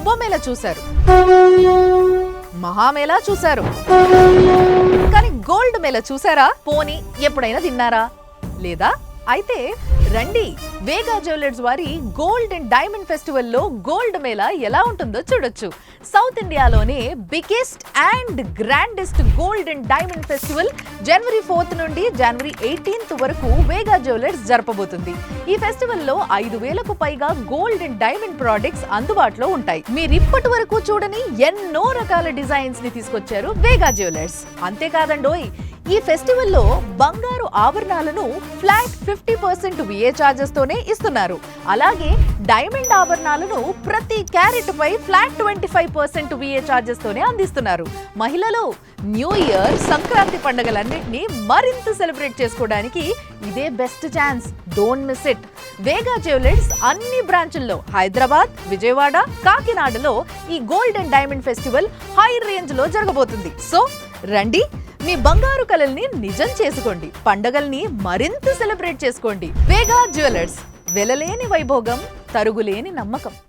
కుంభమేళా చూశారు, మహామేళా చూశారు, కానీ గోల్డ్ మేళా చూసారా? పోనీ ఎప్పుడైనా తిన్నారా? లేదా? అయితే రండి, వేగా జ్యువెలర్స్ వారి గోల్డ్ అండ్ డైమండ్ ఫెస్టివల్ లో గోల్డ్ మేళా ఎలా ఉంటుందో చూడొచ్చు. సౌత్ ఇండియాలోనే biggest and grandest gold and diamond festival January 4th నుండి జనవరి 18th వరకు వేగా జ్యువెలర్స్ జరపబోతుంది. ఈ ఫెస్టివల్ లో 5,000కు పైగా గోల్డ్ అండ్ డైమండ్ ప్రొడక్ట్స్ అందుబాటులో ఉంటాయి. మీరు ఇప్పటి వరకు చూడని ఎన్నో రకాల డిజైన్స్ ని తీసుకొచ్చారు వేగా జ్యువెలర్స్. అంతేకాదండోయ్, ఈ ఫెస్టివల్ లో బంగారు ఆభరణాలను ఫ్లాట్ 50% విఏ చార్జెస్ తోనే ఇస్తున్నారు. అలాగే డైమండ్ ఆభరణాలను ప్రతి క్యారెట్ పై ఫ్లాట్ 25% విఏ చార్జెస్ తోనే అందిస్తున్నారు. మహిళలు న్యూ ఇయర్, సంక్రాంతి పండుగలన్నింటినీ మరింత సెలబ్రేట్ చేసుకోవడానికి ఇదే best chance. Don't miss it. Vega jewellers అన్ని బ్రాంచుల్లో హైదరాబాద్, విజయవాడ, కాకినాడలో ఈ gold and diamond festival high range లో జరగబోతుంది. సో రండి, మీ బంగారు కలల్ని నిజం చేసుకోండి, పండగల్ని మరింత సెలబ్రేట్ చేసుకోండి. వేగా జ్యువెలర్స్, వెలలేని వైభోగం, తరుగులేని నమ్మకం.